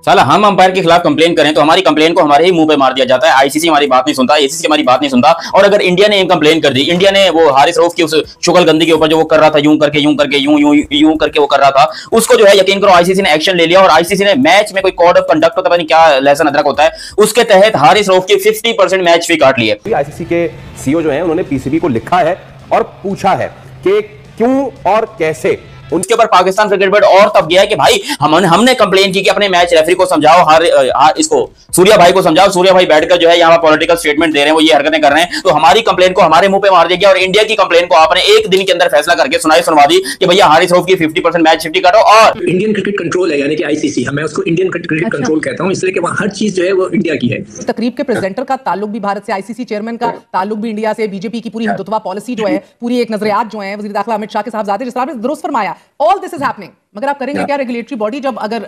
साला हम अंपायर के खिलाफ कंप्लेन करें तो हमारी कंप्लेन को हमारे ही मुंह पे मार दिया जाता है। आईसीसी हमारी बात नहीं सुनता, एसीसी हमारी बात नहीं सुनता। और अगर इंडिया ने कंप्लेन कर दी, इंडिया ने वो हारिस रऊफ की उस शुगलगंदी के ऊपर जो वो कर रहा था, यूं करके यूं करके वो कर रहा था, उसको जो है यकीन करो आईसीसी ने एक्शन ले लिया। और आईसीसी ने मैच में कोई कोड ऑफ कंडक्ट होता है, क्या लहसन अदरक होता है, उसके तहत हारिस रऊफ की 50% मैच फी काट ली है। आईसीसी के सीईओ जो है उन्होंने पीसीबी को लिखा है और पूछा है कि क्यों और कैसे। उनके ऊपर पाकिस्तान क्रिकेट बोर्ड और तब गया है कि भाई हमने कंप्लेन की कि अपने मैच रेफरी को समझाओ, इसको सूर्या भाई को समझाओ। सूर्या भाई बैठकर जो है यहाँ पॉलिटिकल स्टेटमेंट दे रहे हैं, वो ये हरकतें कर रहे हैं, तो हमारी कंप्लेन को हमारे मुंह पे मार दिया गया। और इंडिया की कंप्लेन को आपने एक दिन के अंदर फैसला करके सुनवा दी कि भैया हारिस रऊफ की 50% मैच 50 काटो। और इंडियन क्रिकेट कंट्रोल है, यानी कि आईसीसी, मैं उसको इंडियन क्रिकेट कंट्रोल कहता हूं, इसलिए कि वहां हर चीज जो है वो इंडिया की है। तकरीब के प्रेजेंटर का ताल्लुक भी भारत से, आईसीसी चेयरमैन का ताल्लुक भी इंडिया से, बीजेपी की पूरी हिंदुत्व पॉलिसी जो है, पूरी एक नजरियात जो है वज़ीर दाखिला अमित शाह के साहबजादे, जिस तरह आपने दुरुस्त फरमाया, ऑल दिस इज हैपनिंग। मगर आप करेंगे क्या रेगुलेटरी बॉडी जब अगर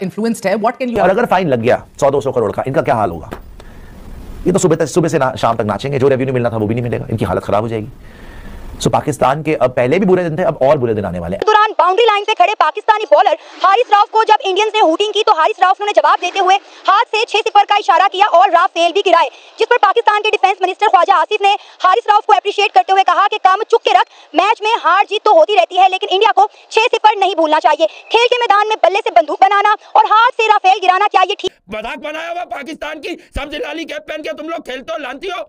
इन्फ्लुएंस्ड है, व्हाट कैन यू। और अगर फाइन लग गया 100-200 करोड़ का, इनका क्या हाल होगा? ये तो सुबह से शाम तक नाचेंगे, जो रेवेन्यू मिलना था वो भी नहीं मिलेगा, इनकी हालत खराब हो जाएगी। सो पाकिस्तान के अब पहले भी बुरे दिन थे, अब और बुरे दिन आने वाले हैं। दौरान बाउंड्री लाइन से खड़े पाकिस्तानी बॉलर हारिस रऊफ को जब इंडियंस ने हुटिंग की तो हारिस रऊफ ने जवाब देते हुए हाथ से 6 सिफर का इशारा किया और राफेल भी गिराए, जिस पर पाकिस्तान के डिफेंस मिनिस्टर ख्वाजा आसिफ ने हारिस रऊफ को अप्रिशिएट करते हुए कहा कि काम चुप के रख, मैच में हार जीत तो होती रहती है, लेकिन इंडिया को 6 सिफर नहीं भूलना चाहिए। खेल के मैदान में बल्ले से बंदूक बनाना और हाथ से राफेल गिराना, क्या ये ठीक? मजाक बनाया हुआ पाकिस्तान की सब्जी लाली कैप पहन के तुम लोग खेलते हो, लानती हो,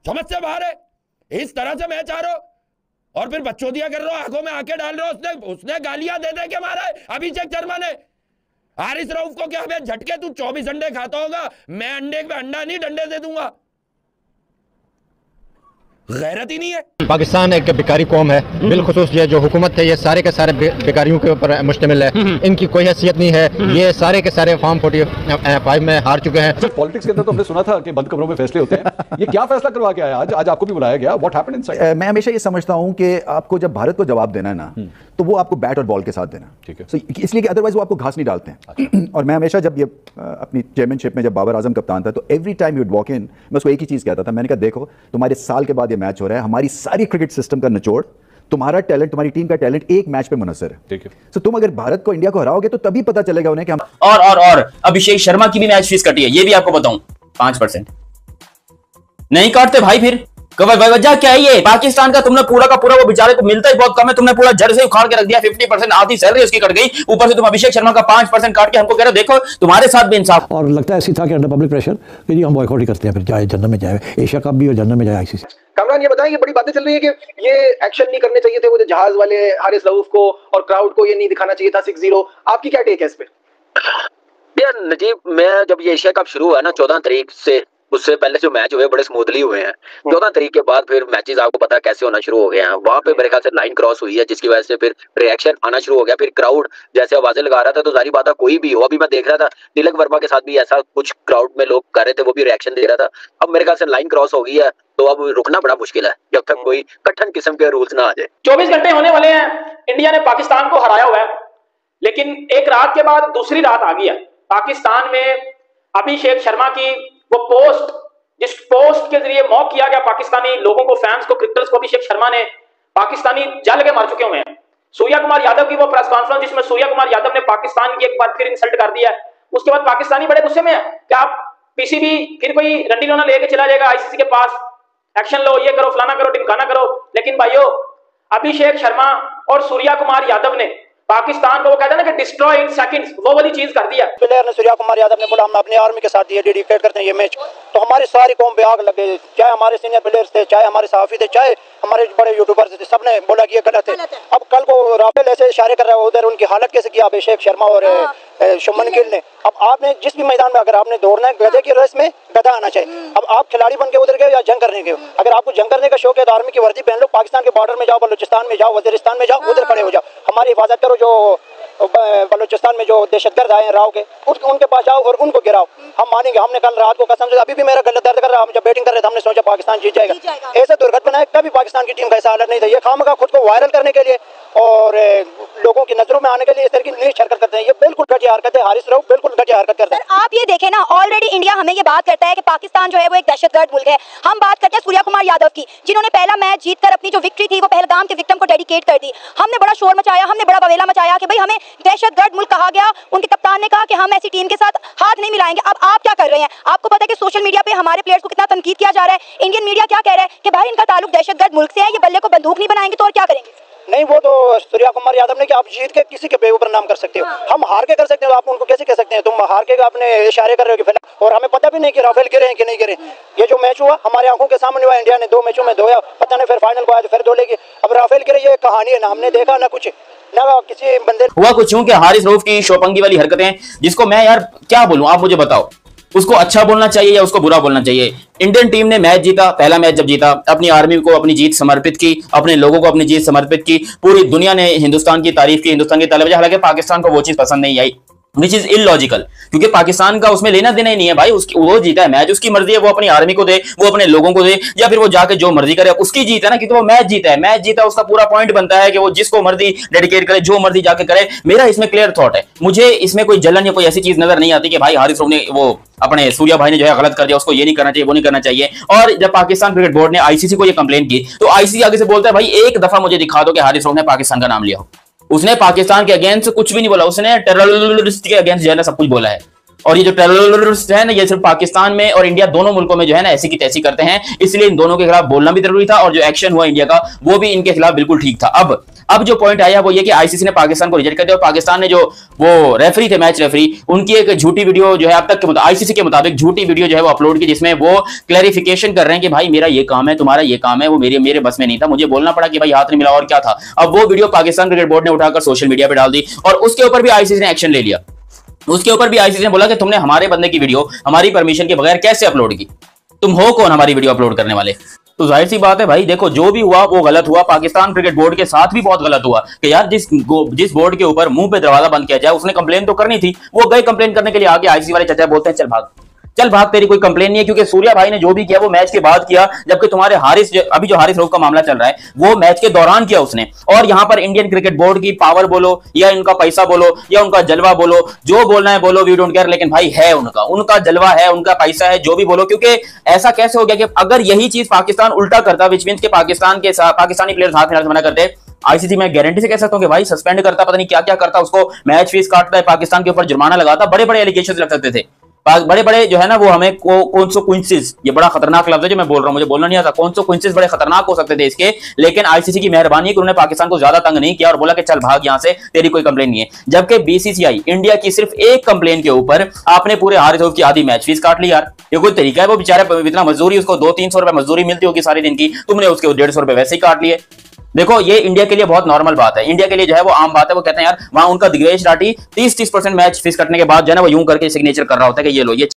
समझ से बाहर है। इस तरह से मैच आ रहे हो और फिर बच्चों दिया कर रहे हो, आंखों में आंखें डाल रहे हो। उसने गालियां दे दे के मारा है अभिषेक शर्मा ने। हारिस रऊफ को क्या बे झटके, तू 24 अंडे खाता होगा, मैं अंडे पे अंडा नहीं डंडे दे दूंगा। गैरत ही नहीं है। पाकिस्तान एक बेकारी कौम है, बिलखुसूस ये जो हुकूमत है ये सारे के सारे बेकारियों के ऊपर मुश्तमिल है, इनकी कोई हैसियत नहीं है। ये सारे के सारे फॉर्म 45 में हार चुके हैं। पॉलिटिक्स के अंदर तो हमने सुना था कि बंद कमरों में फैसले होते हैं, ये क्या फैसला करवा के आया आज आपको भी बुलाया गया, व्हाट हैपेंड इनसाइड? मैं हमेशा ये समझता हूं कि आपको जब भारत को जवाब देना है ना, तो वो आपको बैट और बॉल के साथ देना, ठीक है? इसलिए कि अदरवाइज वो आपको घास नहीं डालते हैं। और मैं हमेशा जब ये अपनी चेयरमैनशिप में जब बाबर आजम कप्तान था, तो every time you would walk in, मैं उसको एक ही चीज कहता था, मैंने कहा देखो तुम्हारे साल के बाद ये मैच हो रहा है, हमारी सारी क्रिकेट सिस्टम का निचोड़, तुम्हारा टैलेंट, तुम्हारी टीम का टैलेंट एक मैच पे मुनस्सर है, ठीक है? तो तुम अगर भारत को, इंडिया को हराओगे तो तभी पता चलेगा उन्हें कि हम। और अभिषेक शर्मा की भी मैच फीस कटी है, ये भी आपको बताऊं, 5% नहीं काटते भाई। फिर वजह क्या है? ये पाकिस्तान का तुमने पूरा का पूरा, वो बेचारे को मिलता ही बहुत कम है, तुमने पूरा जड़ से उखाड़ के रख दिया। 50% आधी सैलरी उसकी कट गई, ऊपर से तुम अभिषेक शर्मा का 5% काट के हमको कह रहे हो देखो तुम्हारे साथ भी इंसाफ। और लगता है ऐसी था कि अंडर पब्लिक प्रेशर कि जी हम बॉयकॉट ही करते हैं, फिर चाहे जन्नत में जाए एशिया कप भी और जन्नत में जाए आईसीसी। कामरान ये बताएं, ये बड़ी बातें चल रही है कि ये एक्शन नहीं करने चाहिए थे वो जहाज वाले हारिस रऊफ को, और क्राउड को ये नहीं दिखाना चाहिए था 6-0, आपकी क्या टेक है इस पे? यार नजीब, मैं जब ये एशिया कप शुरू हुआ ना 14 तारीख से, उससे पहले जो मैच हुए बड़े स्मूथली हुए हैं। 14 तारीख के बाद फिर मैचेस आपको पता कैसे होना शुरू हो गए हैं, वहां पे मेरे ख्याल से लाइन क्रॉस हुई है, जिसकी वजह से फिर रिएक्शन आना शुरू हो गया। फिर क्राउड जैसे आवाजें लगा रहा था, तो जारी बात है कोई भी हो, अभी मैं देख रहा था तिलक वर्मा के साथ भी ऐसा कुछ क्राउड में लोग कर रहे थे, वो भी रिएक्शन दे रहा था। अब मेरे ख्याल से लाइन क्रॉस हो गई है, तो अब रुकना बड़ा मुश्किल है जब तक कोई कठिन किस्म के रूल्स ना आ जाए। 24 घंटे होने वाले हैं, इंडिया ने पाकिस्तान को हराया हुआ है, लेकिन एक रात के बाद दूसरी रात आ गई है। पाकिस्तान में अभिषेक शर्मा की वो पोस्ट, जिस पोस्ट के जरिए मॉक किया गया पाकिस्तानी लोगों को, फैंस को, क्रिकेटर्स को, अभिषेक शर्मा ने, पाकिस्तानी जल के मर चुके हुए हैं। सूर्या कुमार यादव की वो प्रेस कॉन्फ्रेंस जिसमें सूर्या कुमार यादव ने पाकिस्तान की एक बार फिर इंसल्ट कर दिया है, उसके बाद पाकिस्तानी बड़े गुस्से में है कि आप पीसीबी फिर कोई रंडी रोना लेके चला जाएगा आईसीसी के पास, एक्शन लो, ये करो, फलाना करो, ढिमकाना करो। लेकिन भाइयों, अभिषेक शर्मा और सूर्या कुमार यादव ने पाकिस्तान को, वो कहते हैं ना कि डिस्ट्रॉय इन सेकंड्स, वो वाली चीज कर दिया। प्लेयर ने, सूर्या कुमार यादव ने बोला हम अपनी आर्मी के साथ ये डेडिकेट करते हैं ये मैच, तो हमारी सारी कौम पे आग लगे, चाहे हमारे सीनियर प्लेयर्स थे, चाहे हमारे सहाफी थे, चाहे हमारे बड़े यूट्यूबर्स थे, सबने बोला कि ये गलत है। अब कल को राफेल ऐसे इशारे कर रहा है उधर, उनकी हालत कैसे किया अभिषेक शर्मा और शुभमन गिल ने। अब आपने जिस भी मैदान में अगर आपने दौड़ना है, गधे की रेस में गधा आना चाहिए। अब आप खिलाड़ी बन के उधर गए या जंग करने गए? अगर आपको जंग करने का शौक है तो आर्मी की वर्दी पहन लो, पाकिस्तान के बॉर्डर में जाओ, बलूचिस्तान में जाओ, वजीरिस्तान में जाओ, उधर खड़े हो जाओ, हमारी हिफाजत करो। जो बलूचिस्तान में जो दहशतगर्द आए हैं राव के, उनके पास जाओ और उनको गिराओ, हम मानेंगे। हमने कल रात को कसम से, अभी भी मेरा गला दर्द कर रहा है, हम जब बैटिंग कर रहे थे हमने सोचा पाकिस्तान जीत जाएगा। ऐसे दुर्घटना है, कभी पाकिस्तान की टीम का ऐसा हालत नहीं था। ये खामखा खुद को वायरल करने के लिए और लोगों की नजरों में आने के लिए इस तरह की नीच हरकत करते हैं, ये बिल्कुल घटिया हरकत है, हारिस रऊफ बिल्कुल घटिया हरकत करता है। आप ये देखें ना, ऑलरेडी इंडिया हमें ये बात करता है कि पाकिस्तान जो है वो एक दहशतगर्द मुल्क है। हम बात करते हैं सूर्या कुमार यादव की, जिन्होंने पहला मैच जीतकर अपनी जो विक्ट्री थी वो पहलगाम के विक्टिम को डेडिकेट कर दी। हमने बड़ा शोर मचाया, हमने बड़ा बवेला मचाया कि भाई हमें दहशतगर्द मुल्क कहा गया। उनके कप्तान ने कहा कि हम ऐसी टीम के साथ हाथ नहीं मिलाएंगे। अब आप क्या कर रहे हैं? आपको पता है कि सोशल मीडिया पे हमारे प्लेयर्स को कितना तनकीद किया जा रहा है। इंडियन मीडिया क्या कह रहा है कि भाई इनका ताल्लुक दहशतगर्द मुल्क से है, ये बल्ले को बंदूक नहीं बनाएंगे तो और क्या करेंगे? नहीं, वो तो सूर्या कुमार यादव ने कि आप जीत के किसी के बेऊपर नाम कर सकते हो, हम हार के कर सकते हो, आप उनको कैसे कह सकते हैं? तुम हार के अपने इशारे कर रहे हो कि फिलहाल, और हमें पता भी नहीं कि राफेल गिरे हैं कि नहीं गिरे। ये जो मैच हुआ हमारे आंखों के सामने हुआ, इंडिया ने 2 मैचों में धोया, पता नहीं फिर फाइनल को आया तो फिर धो लेगी। अब राफेल गिरे ये कहानी है ना, हमने देखा ना कुछ, ना किसी बंदे हुआ कुछ यूं कि हारिस रऊफ की शोपंगी वाली हरकतें, जिसको मैं यार क्या बोलूं, आप मुझे बताओ, उसको अच्छा बोलना चाहिए या उसको बुरा बोलना चाहिए? इंडियन टीम ने मैच जीता, पहला मैच जब जीता, अपनी आर्मी को अपनी जीत समर्पित की, अपने लोगों को अपनी जीत समर्पित की, पूरी दुनिया ने हिंदुस्तान की तारीफ की, हिंदुस्तान की तारीफ। हालांकि पाकिस्तान को वो चीज पसंद नहीं आई, विच इज इलॉजिकल, क्योंकि पाकिस्तान का उसमें लेना देना ही नहीं है भाई। वो जीता है मैच, उसकी मर्जी है, वो अपनी आर्मी को दे, वो अपने लोगों को दे, या फिर वो जाके जो मर्जी करे, उसकी जीत है ना, क्योंकि वो मैच जीता है। मैच जीता, उसका पूरा पॉइंट बनता है कि वो जिसको मर्जी डेडिकेट करे, जो मर्जी जाके करे। मेरा इसमें क्लियर थॉट है, मुझे इसमें कोई जलन या कोई ऐसी चीज नजर नहीं आती कि भाई हारिस रऊफ ने वो अपने सूर्या भाई ने जो है गलत कर दिया, उसको ये नहीं करना चाहिए, वो नहीं करना चाहिए। और जब पाकिस्तान क्रिकेट बोर्ड ने आईसीसी को ये कंप्लेन की, तो आईसीसी आगे से बोलता है भाई एक दफा मुझे दिखा दो कि हारिस रऊफ ने पाकिस्तान का नाम लिया हो। उसने पाकिस्तान के अगेंस्ट कुछ भी नहीं बोला, उसने टेररिस्ट के अगेंस्ट जो है ना सब कुछ बोला है। और ये जो टेररिस्ट है ना, ये सिर्फ पाकिस्तान में और इंडिया दोनों मुल्कों में जो है ना ऐसी की तैसी करते हैं, इसलिए इन दोनों के खिलाफ बोलना भी जरूरी था, और जो एक्शन हुआ इंडिया का वो भी इनके खिलाफ बिल्कुल ठीक था। अब जो पॉइंट आया वो ये कि आईसीसी ने पाकिस्तान को रिजेक्ट कर दिया, और पाकिस्तान ने जो वो रेफरी थे, मैच रेफरी, उनकी एक झूठी वीडियो जो है अब तक के आईसीसी के मुताबिक झूठी वीडियो जो है वो अपलोड की, जिसमें वो क्लैरिफिकेशन कर रहे हैं कि भाई मेरा ये काम है, तुम्हारा ये काम है, वो मेरे बस में नहीं था, मुझे बोलना पड़ा कि भाई हाथ नहीं मिला और क्या था। अब वो वीडियो पाकिस्तान क्रिकेट बोर्ड ने उठाकर सोशल मीडिया पर डाल दी, और उसके ऊपर भी आईसीसी ने एक्शन ले लिया। उसके ऊपर भी आईसीसी ने बोला कि तुमने हमारे बंदे की वीडियो हमारी परमिशन के बगैर कैसे अपलोड की? तुम हो कौन हमारी वीडियो अपलोड करने वाले? तो जाहिर सी बात है भाई, देखो जो भी हुआ वो गलत हुआ। पाकिस्तान क्रिकेट बोर्ड के साथ भी बहुत गलत हुआ कि यार जिस बोर्ड के ऊपर मुंह पे दरवाजा बंद किया जाए, उसने कंप्लेन तो करनी थी, वो गए कंप्लेन करने के लिए, आगे आईसीसी वाले चाचा बोलते हैं चल भाग, तेरी कोई कंप्लेन नहीं है, क्योंकि सूर्या भाई ने जो भी किया वो मैच के बाद किया, जबकि तुम्हारे अभी जो हारिस रऊफ का मामला चल रहा है वो मैच के दौरान किया उसने। और यहां पर इंडियन क्रिकेट बोर्ड की पावर बोलो या इनका पैसा बोलो या उनका जलवा बोलो, जो बोलना है बोलो, वी डोंट केयर, लेकिन भाई है उनका जलवा है, उनका पैसा है, जो भी बोलो। क्योंकि ऐसा कैसे हो गया कि अगर यही चीज पाकिस्तान उल्टा करता, विच मींस के पाकिस्तानी प्लेयर्स हाथ मिलाने से मना करते, आईसीसी मैं गारंटी से कह सकता हूं कि भाई सस्पेंड करता, पता नहीं क्या क्या करता, उसको मैच फीस काटता है, पाकिस्तान के ऊपर जुर्माना लगाता, बड़े बड़े एलिगेशन लग सकते थे, बड़े बड़े जो है ना वो हमें कॉन्सिक्वेंसेस, ये बड़ा खतरनाक लफ्ज है जो मैं बोल रहा हूं, मुझे बोलना नहीं आता, कॉन्सिक्वेंसेस बड़े खतरनाक हो सकते थे इसके। लेकिन आईसीसी की मेहरबानी कि उन्होंने पाकिस्तान को ज्यादा तंग नहीं किया और बोला कि चल भाग यहां से, तेरी कोई कंप्लेन नहीं है। जबकि बीसीसीआई इंडिया की सिर्फ एक कंप्लेन के ऊपर आपने पूरे हारिस रऊफ की आधी मैच फीस काट ली यार। ये कोई तरीका है? वो बेचारा इतना मजदूरी, उसको 200-300 रुपए मजदूरी मिलती होगी सारे दिन की, तुमने उसके 150 रुपए वैसे ही काट लिए। देखो ये इंडिया के लिए बहुत नॉर्मल बात है, इंडिया के लिए जो है वो आम बात है। वो कहते हैं यार वहां उनका दिग्वेश राठी 30% मैच फीस कटने के बाद जो है ना वो यूं करके सिग्नेचर कर रहा होता है कि ये लो, ये